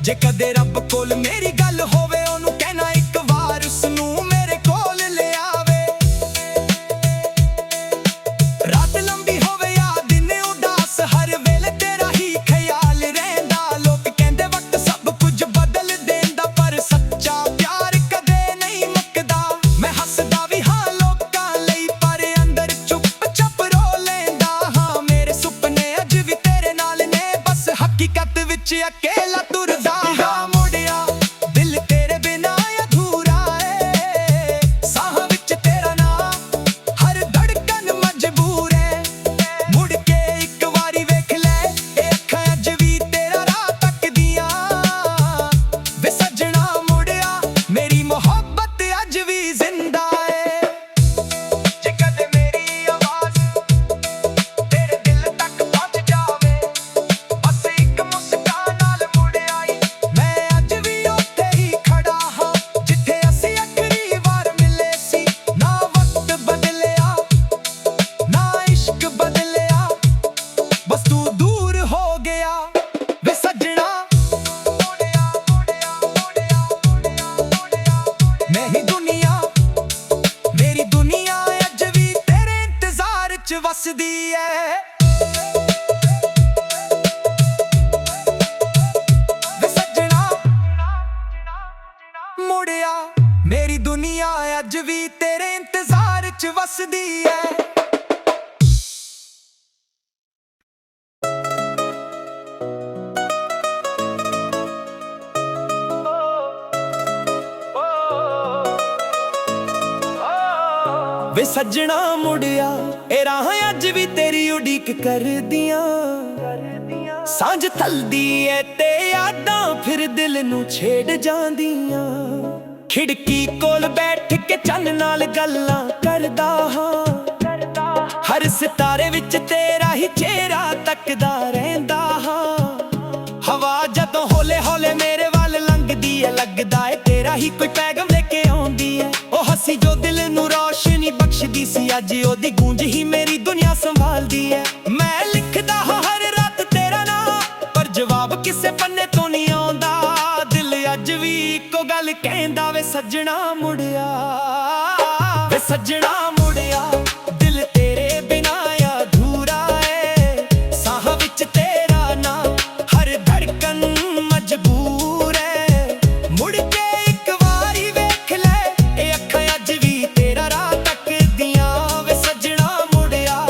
ਜੇ ਕਦੇ ਰੱਬ ਕੋਲ ਮੇਰੀ ਗੱਲ ਹੋਵੇ ਉਹਨੂੰ ਕਹਿਣਾ ਇੱਕ ਵਾਰ ਉਸਨੂੰ ਮੇਰੇ ਕੋਲ ਲਿਆਵੇ। ਰਾਤ ਲੰਬੀ ਹੋਵੇ ਜਾਂ ਦਿਨ ਉਦਾਸ ਹਰ ਵੇਲੇ ਤੇਰਾ ਹੀ ਖਿਆਲ ਰਹਿੰਦਾ। ਲੋਕ ਕਹਿੰਦੇ ਵਕਤ ਸਭ ਕੁਝ ਬਦਲ ਦੇਂਦਾ ਪਰ ਸੱਚਾ ਪਿਆਰ ਕਦੇ ਨਹੀਂ ਮੁੱਕਦਾ। ਮੈਂ ਹੱਸਦਾ ਵੀ ਹਾਂ ਲੋਕਾਂ ਲਈ ਪਰ ਅੰਦਰ ਚੁੱਪ ਚਾਪ ਰੋ ਲੈਂਦਾ ਹਾਂ। ਮੇਰੇ ਸੁਪਨੇ ਅੱਜ ਵੀ ਤੇਰੇ ਨਾਲ ਨੇ ਬਸ ਹਕੀਕਤ ਵਿੱਚ ਅਕੇਲਾ ਤੁਰਦਾ ਹਾਂ। ਮੁੜਿਆ ਦਿਲ ਤੇਰੇ ਬਿਨਾਂ ਅਧੂਰਾ ਏ। ਸਾਹ ਵਿੱਚ ਤੇਰਾ ਨਾਂ ਹਰ ਧੜਕਨ ਮਜਬੂਰ ਏ। ਮੁੜ ਕੇ ਇੱਕ ਵਾਰੀ ਵੇਖ ਲੈ ਇਹ ਅੱਖਾਂ ਅੱਜ ਵੀ ਤੇਰਾ ਰਾਹ ਤੱਕਦੀਆਂ। ਵੇ ਸੱਜਣਾ ਮੁੜਿਆ ਮੇਰੀ ਮੁਹੱਬਤ ਅੱਜ ਵੀ ਜ਼ਿੰਦਾ ਏ। ਜੇ ਕਦੇ ਮੇਰੀ ਆਵਾਜ਼ ਤੇਰੇ ਦਿਲ ਤੱਕ ਪਹੁੰਚ ਜਾਵੇ ਬਸ ਇੱਕ ਮੁਸਕਾਨ ਨਾਲ ਮੁੜ ਆਈ। ਮੈਂ ਅੱਜ ਵੀ ਉੱਥੇ ਹੀ ਖੜਾ ਹਾਂ ਜਿੱਥੇ ਅਸੀਂ ਆਖਰੀ ਵਾਰ ਮਿਲੇ ਸੀ। ਨਾ ਵਕਤ ਬਦਲਿਆ ਨਾ ਇਸ਼ਕ ਬਦਲਿਆ ਬਸ ਤੂੰ ਦੂਰ ਹੋ ਗਿਆ। ਵੇ ਸੱਜਣਾ ਮੁੜਿਆ ਮੇਰੀ ਦੁਨੀਆ ਅੱਜ ਵੀ ਤੇਰੇ ਇੰਤਜ਼ਾਰ 'ਚ ਵਸਦੀ ਏ। ਵੇ ਸੱਜਣਾ ਮੁੜਿਆ ਮੇਰੀ ਦੁਨੀਆ ਅੱਜ ਵੀ ਤੇਰੇ ਇੰਤਜ਼ਾਰ 'ਚ ਵਸਦੀ ਏ। ਵੇ ਸੱਜਣਾ ਮੁੜਿਆ ਇਹ ਰਾਹ ਅੱਜ ਵੀ ਤੇਰੀ ਉਡੀਕ ਕਰਦੀਆਂ। ਸਾਂਝ ਥਲਦੀ ਏ ਤੇ ਯਾਦਾਂ ਫਿਰ ਦਿਲ ਨੂੰ ਛੇੜ ਜਾਂਦੀਆਂ। ਖਿੜਕੀ ਕੋਲ ਬੈਠ ਕੇ ਚੰਨ ਨਾਲ ਗੱਲਾਂ ਕਰਦਾ ਹਾਂ। ਹਰ ਸਿਤਾਰੇ ਵਿੱਚ ਤੇਰਾ ਹੀ ਚਿਹਰਾ ਤੱਕਦਾ ਰਹਿੰਦਾ ਹਾਂ। ਹਵਾ ਜਦੋਂ ਹੌਲੇ ਹੌਲੇ ਮੇਰੇ ਵੱਲ ਲੰਘਦੀ ਏ ਲੱਗਦਾ ਏ ਤੇਰਾ ਹੀ ਕੋਈ ਪੈਗਾਮ ਲੈ ਕੇ ਆਉਂਦੀ ਏ। ਉਹ ਹੱਸੀ ਜੋ ਦਿਲ ਨੂੰ ਰੋਸ਼ਨੀ ਬਖਸ਼ਦੀ ਸੀ ਅੱਜ ਉਹਦੀ ਗੂੰਜ ਹੀ ਮੇਰੀ ਦੁਨੀਆ ਸੰਭਾਲਦੀ ਏ। ਮੈਂ ਲਿਖਦਾ ਹਾਂ ਹਰ ਰਾਤ ਤੇਰਾ ਨਾਂ ਪਰ ਜਵਾਬ ਕਿਸੇ ਪੰਨੇ ਤੋਂ ਨਹੀਂ ਆਉਂਦਾ। ਦਿਲ ਅੱਜ ਵੀ ਇੱਕੋ ਗੱਲ ਕਹਿੰਦਾ ਵੇ ਸੱਜਣਾ ਮੁੜਿਆ। ਵੇ ਸੱਜਣਾ ਮੁੜਿਆ ਦਿਲ ਤੇਰੇ ਬਿਨਾਂ ਅਧੂਰਾ ਏ। ਸਾਹ ਵਿੱਚ ਤੇਰਾ ਨਾਂ ਹਰ ਧੜਕਨ ਮਜਬੂਰ ਏ। ਮੁੜ ਕੇ ਇੱਕ ਵਾਰੀ ਵੇਖ ਲੈ ਇਹ ਅੱਖਾਂ ਅੱਜ ਵੀ ਤੇਰਾ ਰਾਹ ਤੱਕਦੀਆਂ। ਵੇ ਸੱਜਣਾ ਮੁੜਿਆ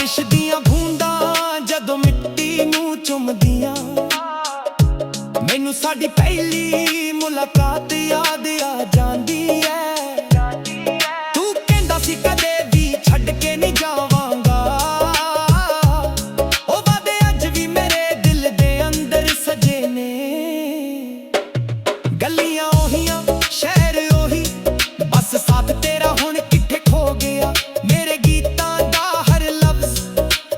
ਬਾਰਿਸ਼ ਦੀਆਂ ਬੂੰਦਾਂ ਜਦੋਂ ਮਿੱਟੀ ਨੂੰ ਚੁੰਮਦੀਆਂ, ਮੈਨੂੰ ਸਾਡੀ ਪਹਿਲੀ ਮੁਲਾਕਾਤ ਯਾਦ ਆ ਜਾਂਦੀ ਐ। ਤੂੰ ਕਹਿੰਦਾ ਸੀ ਕਦੇ ਵੀ ਛੱਡ ਕੇ ਨਹੀਂ ਜਾਵਾਂਗਾ, ਉਹ ਵਾਅਦੇ ਅੱਜ ਵੀ ਮੇਰੇ ਦਿਲ ਦੇ ਅੰਦਰ ਸਜੇ ਨੇ। ਗਲੀਆਂ ਉਹੀ ਸ਼ਹਿਰ ਉਹੀ, ਬਸ ਸਾਥ ਤੇਰਾ ਹੁਣ ਕਿੱਥੇ ਖੋ ਗਿਆ। ਮੇਰੇ ਗੀਤਾਂ ਦਾ ਹਰ ਲਫ਼ਜ਼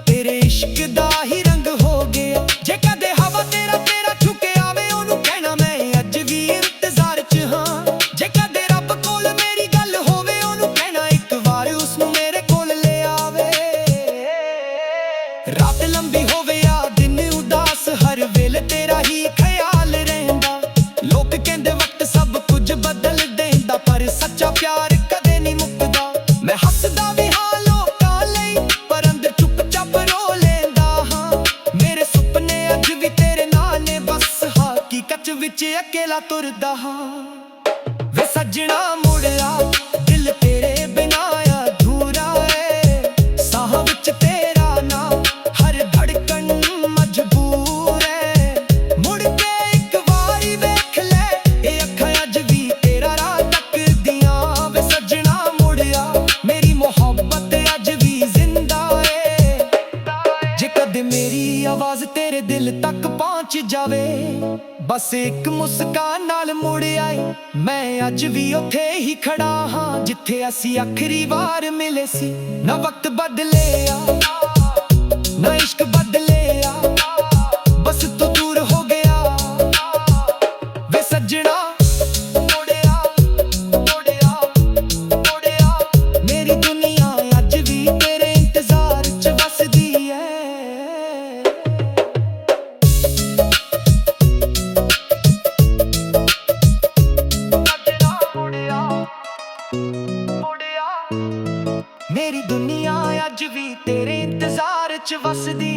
ਤੇਰੇ ਇਸ਼ਕ ਦਾ ਹੀ ਰੰਗ ਹੋ ਗਿਆ। ਜੇ ਕਦੇ ਹਵਾ ਤੇਰਾ ਛੂ ਕੇ ਆਵੇ, ਉਹਨੂੰ ਕਹਿਣਾ ਮੈਂ ਅੱਜ ਵੀ ਇੰਤਜ਼ਾਰ 'ਚ ਹਾਂ। ਜੇ ਕਦੇ ਰੱਬ ਕੋਲ ਮੇਰੀ ਗੱਲ ਹੋਵੇ, ਉਹਨੂੰ ਕਹਿਣਾ ਇੱਕ ਵਾਰ ਉਸਨੂੰ ਮੇਰੇ ਕੋਲ ਲੈ ਆਵੇ। ਰਾਤ ਲੰਬੀ ਹੋਵੇ ਆ ਦਿਨ ਉਦਾਸ, ਹਰ ਵੇਲੇ ਤੇਰਾ ਹੀ ਖਿਆਲ ਰਹਿੰਦਾ। ਲੋਕ ਕਹਿੰਦੇ ਵਕਤ ਸਭ ਕੁਝ ਬਦਲ ਦੇਂਦਾ, ਪਰ ਸੱਚਾ ਪਿਆਰ ਕਦੇ ਨਹੀਂ ਮੁੱਕਦਾ। ਮੈਂ ਹੱਸਦਾ ਵੀ ਹਾਂ ਲੋਕਾਂ ਲਈ, ਪਰ ਅੰਦਰ ਚੁੱਪ-ਚਾਪ ਰੋ ਲੈਂਦਾ ਹਾਂ। ਮੇਰੇ ਸੁਪਨੇ ਅੱਜ ਵੀ ਤੇਰੇ ਨਾਲ ਨੇ, ਬਸ ਹਕੀਕਤ ਵਿੱਚ ਅਕੇਲਾ ਤੁਰਦਾ ਹਾਂ। ਵੇ ਸੱਜਣਾ ਮੁੜਿਆ, ਦਿਲ ਤੇਰੇ ਬਿਨਾਂ ਅਧੂਰਾ ਏ। ਸਾਹਾਂ ਵਿੱਚ ਤੇਰਾ ਨਾਂ, ਹਰ ਧੜਕਣ ਮਜਬੂਰ ਏ। ਮੁੜ ਕੇ ਇੱਕ ਵਾਰੀ ਵੇਖ ਲੈ, ਇਹ ਅੱਖਾਂ ਅੱਜ ਵੀ ਤੇਰਾ ਰਾਹ ਤੱਕਦੀਆਂ। ਵੇ ਸੱਜਣਾ ਮੁੜਿਆ, ਮੇਰੀ ਮੁਹੱਬਤ ਅੱਜ ਵੀ ਜ਼ਿੰਦਾ ਏ। ਜੇ ਕਦੇ ਮੇਰੀ ਆਵਾਜ਼ ਤੇਰੇ ਦਿਲ ਤੱਕ ਪਹੁੰਚ ਜਾਵੇ, ਬਸ ਇੱਕ ਮੁਸਕਾਨ ਨਾਲ ਮੁੜ ਆਏ। ਮੈਂ ਅੱਜ ਵੀ ਉੱਥੇ ਹੀ ਖੜਾ ਹਾਂ, ਜਿੱਥੇ ਅਸੀਂ ਆਖਰੀ ਵਾਰ ਮਿਲੇ ਸੀ। ਨਾ ਵਕਤ ਬਦਲਿਆ, ਨਾ ਇਸ਼ਕ ਬਦਲਿਆ, ਬਸ ਤੂੰ ਦੂਰ ਹੋ ਗਿਆ। ਵੇ ਸੱਜਣਾ ਮੁੜਿਆ, ਮੁੜਿਆ, ਮੁੜਿਆ, ਮੇਰੀ ਦੁਨੀਆ ਅੱਜ ਵੀ ਤੇਰੇ ਇੰਤਜ਼ਾਰ 'ਚ ਵਸਦੀ ਐ। ਮੇਰੀ ਦੁਨੀਆ ਅੱਜ ਵੀ ਤੇਰੇ ਇੰਤਜ਼ਾਰ 'ਚ ਵਸਦੀ